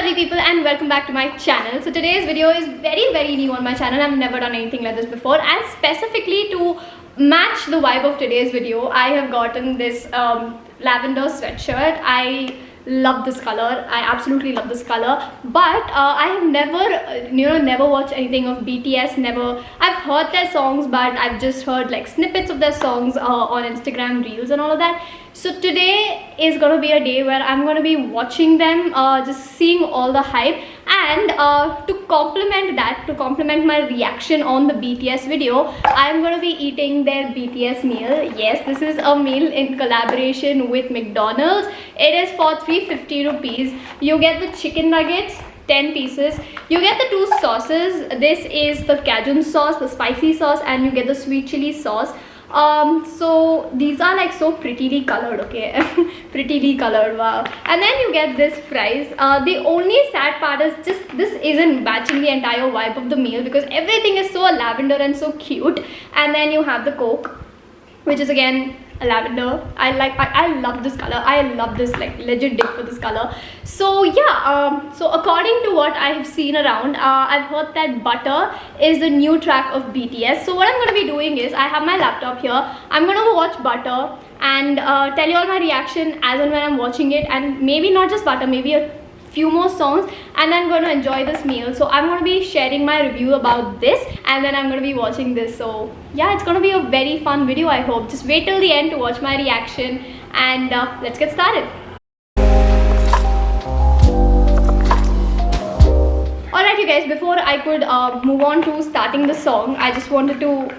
lovely people, and welcome back to my channel. So today's video is very new on my channel. I've never done anything like this before, and specifically to match the vibe of today's video, I have gotten this lavender sweatshirt. I love this color. I absolutely love this color, but I have never watched anything of BTS. I've heard their songs, but I've just heard like snippets of their songs on Instagram reels and all of that. So today is gonna be a day where I'm gonna be watching them, just seeing all the hype, and to complement my reaction on the BTS video, I'm gonna be eating their BTS meal. Yes, this is a meal in collaboration with McDonald's. It is for 350 rupees. You get the chicken nuggets, 10 pieces. You get the two sauces. This is the Cajun sauce, the spicy sauce, and you get the sweet chili sauce. So these are like so prettily colored, okay? Prettily colored, wow. And then you get this fries. The only sad part is just this isn't matching the entire vibe of the meal because everything is so lavender and so cute. And then you have the Coke, which is again a lavender. I love this color. I love this, like legit dig for this color. So yeah, so according to what I have seen around, I've heard that Butter is the new track of BTS. So what I'm going to be doing is, I have my laptop here. I'm going to watch Butter and tell you all my reaction as and when I'm watching it, and maybe not just Butter, maybe a few more songs, and then I'm going to enjoy this meal. So I'm going to be sharing my review about this, and then I'm going to be watching this. So yeah, it's going to be a very fun video, I hope. Just wait till the end to watch my reaction, and let's get started. Alright you guys, before I could move on to starting the song, I just wanted to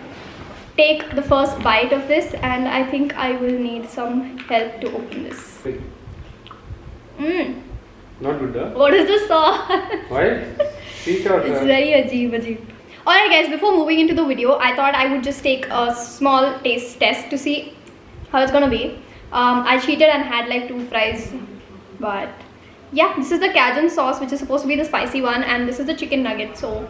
take the first bite of this, and I think I will need some help to open this. Not good, huh? What is this sauce? Why? Speak out. It's very ajeeb. Alright guys, before moving into the video, I thought I would just take a small taste test to see how it's gonna be. I cheated and had like 2 fries, but yeah, this is the Cajun sauce, which is supposed to be the spicy one, and this is the chicken nugget. So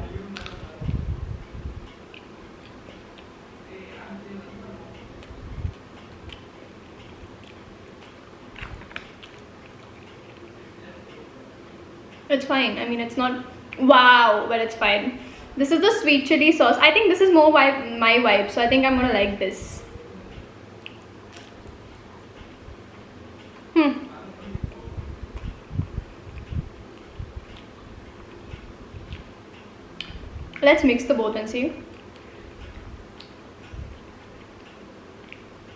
it's fine. I mean, it's not wow, but it's fine. This is the sweet chili sauce. I think this is more my vibe, so I think I'm gonna like this. Let's mix the both and see.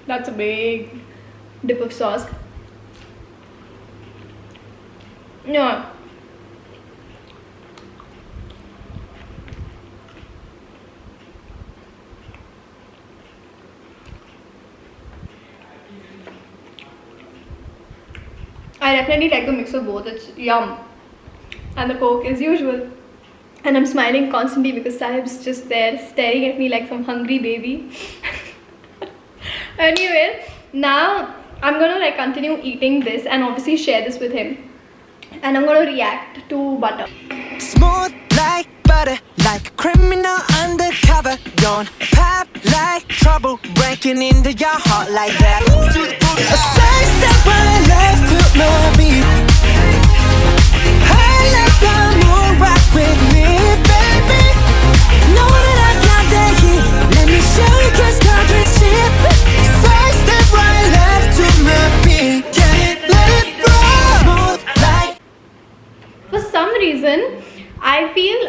That's a big dip of sauce. No. I definitely like the mix of both. It's yum. And the Coke as usual. And I'm smiling constantly because Sahib's just there staring at me like some hungry baby. Anyway, now I'm gonna like continue eating this and obviously share this with him. And I'm gonna react to Butter. Smooth like butter, like a criminal undercover. Don't pop like trouble, breaking into your heart like that. A side step right left to my beat. I let the moon rock with me, baby. Know that I got that heat. Let me show you 'cause talk is cheap. Side step right left to my beat. Get it, let it roll. Smooth like. For some reason, I feel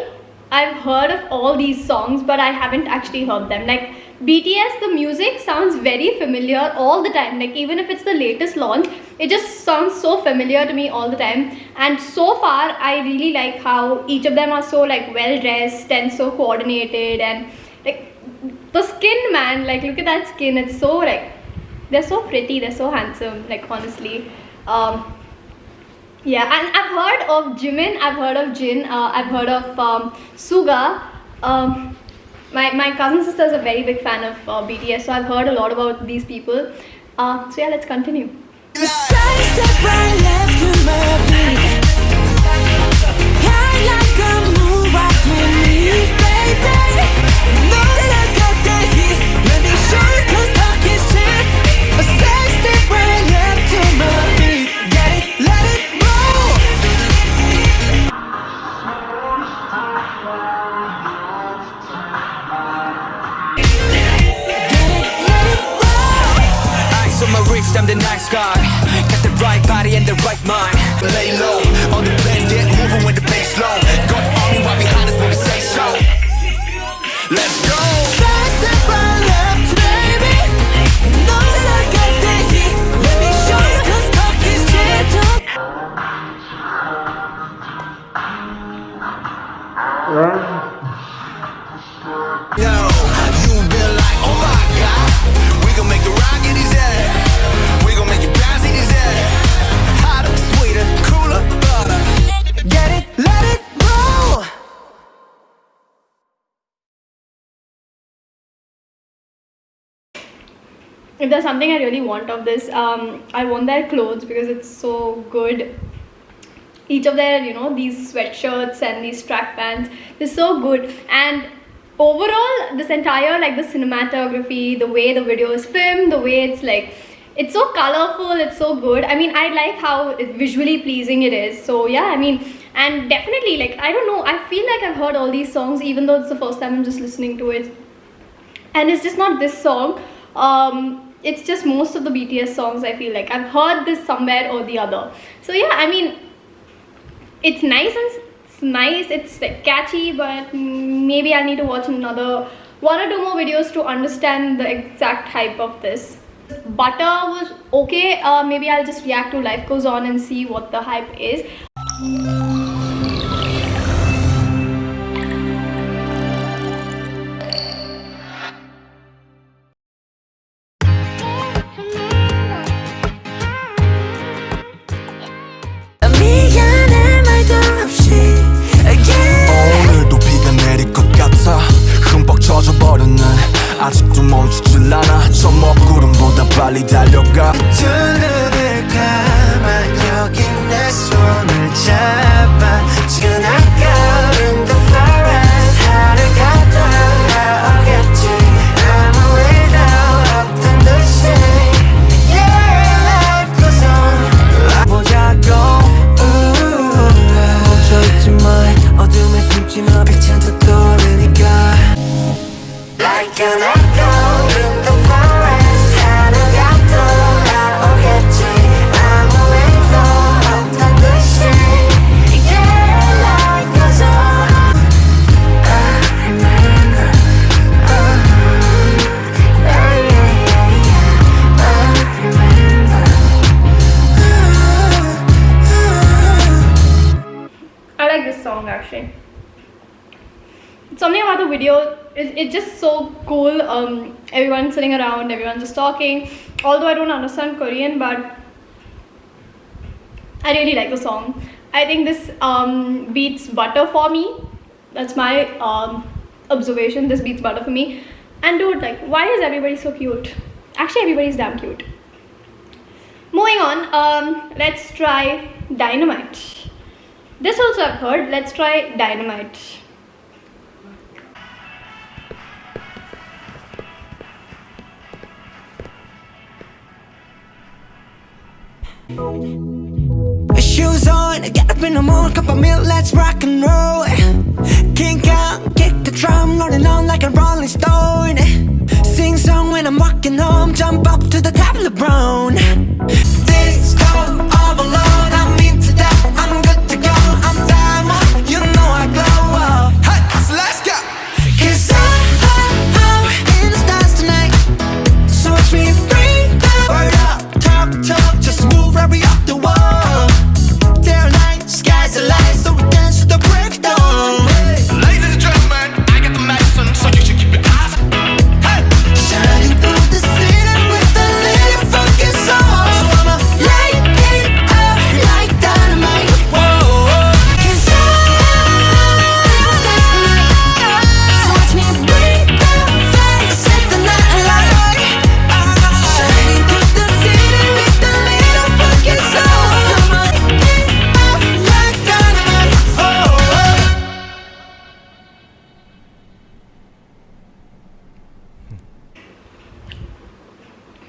I've heard of all these songs, but I haven't actually heard them. Like BTS, the music sounds very familiar all the time. Like even if it's the latest launch, it just sounds so familiar to me all the time. And so far, I really like how each of them are so like well dressed and so coordinated, and like the skin, man. Like look at that skin. It's so like they're so pretty. They're so handsome. Like honestly. Yeah, and I've heard of Jimin, I've heard of Jin, I've heard of Suga. My cousin sister is a very big fan of BTS, so I've heard a lot about these people. So yeah, let's continue. Side step right left to my beat. I like the moon rock with me, baby. Know that I got that heat. Let me show you 'cause talk is cheap. A side step right left to my beat. Get it, let it roll. bricks, I'm the nice guy. Got the right body and the right mind. Lay low, all the plans get moving with the bass low. Got the army right behind us when we say so. Let's go. Fast step right left, baby. Know that I got that heat. Let me show you 'cause talk is cheap. Yo, you been like, oh my god. We gon' make the rocket easy. We gon' make it bounce easy. Hotter, sweeter, cooler, butter. Get it, let it roll. If there's something I really want of this, I want their clothes because it's so good. Each of their, these sweatshirts and these track pants, they're so good. And overall, this entire, the cinematography, the way the video is filmed, the way it's so colorful, it's so good. I mean, I like how visually pleasing it is. So yeah, I mean, and definitely, I don't know, I feel like I've heard all these songs, even though it's the first time I'm just listening to it. And it's just not this song. It's just most of the BTS songs. I feel like I've heard this somewhere or the other. So yeah, I mean, it's nice it's catchy, but maybe I need to watch another 1 or 2 more videos to understand the exact hype of this. Butter was okay. Maybe I'll just react to Life Goes On and see what the hype is. 미안해 말도 없이 오늘도 비가 내릴 것 같아 흠뻑 젖어버렸네 아직도 멈추질 않아 저 먹구름보다 빨리 달려가 두 눈을 감아 여기 내 손을 잡아 Tonight out in the forest 하루가 돌아오겠지 I'm a little up in the shade Yeah, life goes on 보자고 멈춰있지만 어둠에 숨지마 빛은 더 떠오르니까 Like an echo in the forest 하루가 돌아오겠지 I'm always up on the shade Yeah, life goes on I remember yeah, yeah, yeah, yeah. I remember I like this song actually. Something about the video, it's just so cool. Everyone's sitting around, everyone's just talking. Although I don't understand Korean, but I really like the song. I think this beats Butter for me. That's my observation. This beats Butter for me. And dude, why is everybody so cute? Actually, everybody's damn cute. Moving on, let's try Dynamite. This also I've heard. Let's try Dynamite. Shoes on, get up in the morning, cup of milk, let's rock and roll. Kink out, kick the drum, rolling on like a rolling stone. Sing song when I'm walking home, jump up to the top of the brown. Disco all alone, I'm into that, I'm good to go. I'm diamond, you know I glow. Hey, so let's go. 'Cause I'm in the stars tonight, so watch me bring the word up. Talk, just move right up the wall. Day or night, sky's the light, so we dance to the break of dawn. Ladies and gentlemen, I got the medicine, so you should keep your eyes. Hey, shining through the city with a little funky soul. So I'ma light it up like dynamite. Whoa, 'cause I'm tonight, so watch me bring the fire, set the night alight. Shining through the city with a little funky soul. So I'ma light it up like dynamite.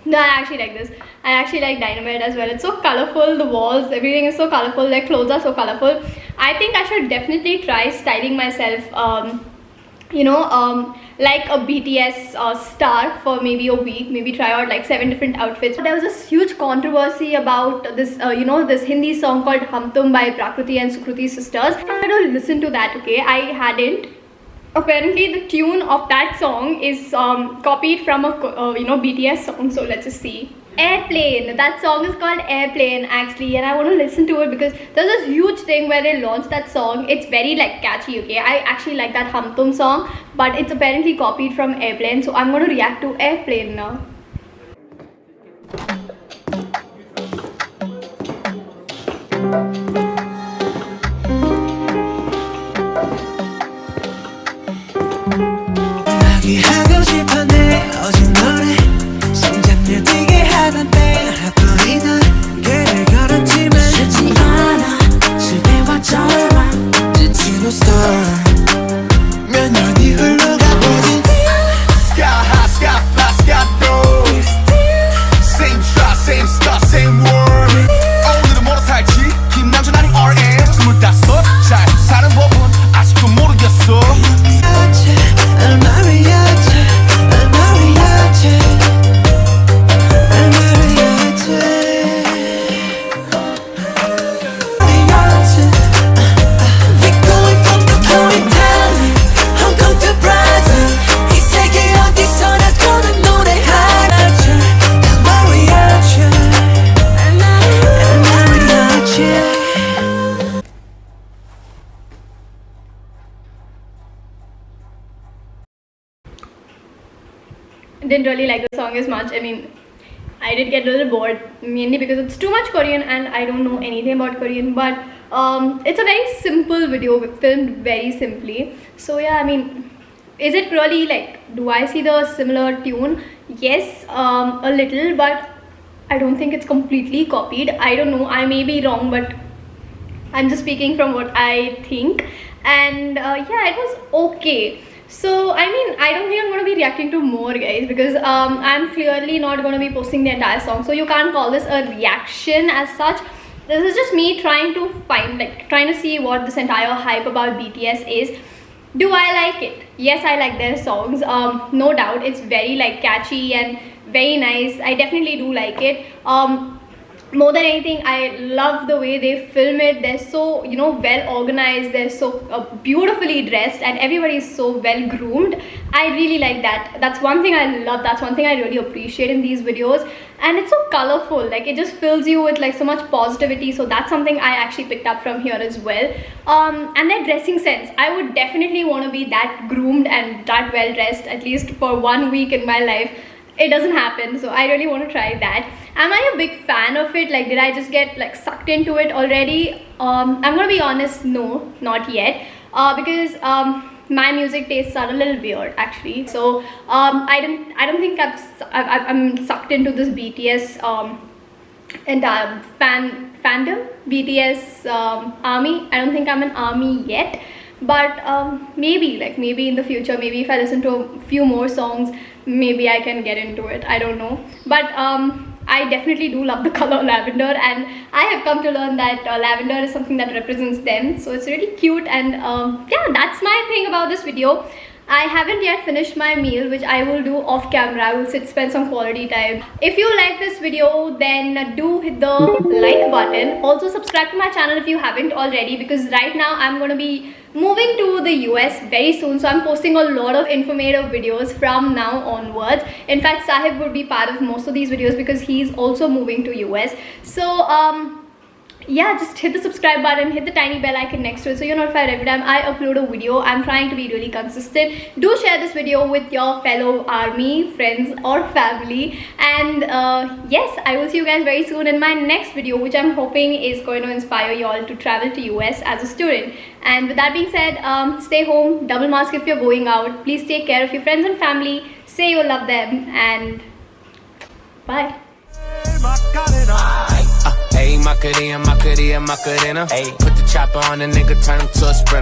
No, I actually like this. I actually like Dynamite as well. It's so colorful. The walls, everything is so colorful. Their clothes are so colorful. I think I should definitely try styling myself you know, like a BTS star for maybe a week, maybe try out like 7 different outfits. There was this huge controversy about this, you know, this Hindi song called Hum Tum by Prakriti and Sukriti sisters. I don't listen to that, okay? I hadn't. Apparently the tune of that song is copied from a you know, BTS song. So let's just see. Airplane. That song is called Airplane actually, and I want to listen to it because there's this huge thing where they launched that song. It's very like catchy, okay? I actually like that Hum Tum song, but it's apparently copied from Airplane, so I'm going to react to Airplane now. 하고 싶어 내 오직 너를 심장을 뛰게 하던 때 하필이던 길을 걸었지만 쉽지 않아 실패와 절망 지치는 storm 몇 년이 흘러가보지 Sky high, sky fly, sky low. Same shot, same star, same world. 오늘은 뭐로 살지? 김남준 아닌 RM 25 잘 사는 법은 아직도 모르겠어. Didn't really like the song as much. I mean, I did get a little bored, mainly because it's too much Korean and I don't know anything about Korean, but it's a very simple video, filmed very simply. So yeah, I mean, is it really like, do I see the similar tune? Yes, a little, but I don't think it's completely copied. I don't know, I may be wrong, but I'm just speaking from what I think. And yeah, it was okay. So I mean, I don't think I'm going to be reacting to more, guys, because I'm clearly not going to be posting the entire song, so you can't call this a reaction as such. This is just me trying to find, like, trying to see what this entire hype about BTS is. Do I like it? Yes, I like their songs, no doubt. It's very like catchy and very nice. I definitely do like it. More than anything, I love the way they film it. They're so, you know, well organized. They're so beautifully dressed, and everybody is so well groomed. I really like that. That's one thing I love. That's one thing I really appreciate in these videos. And it's so colorful. Like, it just fills you with like so much positivity. So that's something I actually picked up from here as well. And their dressing sense. I would definitely want to be that groomed and that well dressed, at least for 1 week in my life. It doesn't happen, so I really want to try that. Am I a big fan of it? Like, did I just get like sucked into it already? I'm gonna be honest, no, not yet, because my music tastes are a little weird actually. So I don't think I'm sucked into this BTS entire fandom, BTS army. I don't think I'm an army yet, but maybe in the future, maybe if I listen to a few more songs, maybe I can get into it. I don't know, but I definitely do love the color lavender, and I have come to learn that lavender is something that represents them, so it's really cute. And yeah, that's my thing about this video. I haven't yet finished my meal, which I will do off camera. I will spend some quality time. If you like this video, then do hit the like button. Also subscribe to my channel if you haven't already, because right now I'm going to be moving to the US very soon, so I'm posting a lot of informative videos from now onwards. In fact, Sahib would be part of most of these videos because he's also moving to US. So yeah, just hit the subscribe button, hit the tiny bell icon next to it so you're notified every time I upload a video. I'm trying to be really consistent. Do share this video with your fellow army friends or family, and yes, I will see you guys very soon in my next video, which I'm hoping is going to inspire you all to travel to US as a student. And with that being said, stay home, double mask if you're going out, please take care of your friends and family, say you love them, and bye. Hey, Macarena, Macarena, Macarena. Hey, put the chopper on the nigga, turn him to a sprinter.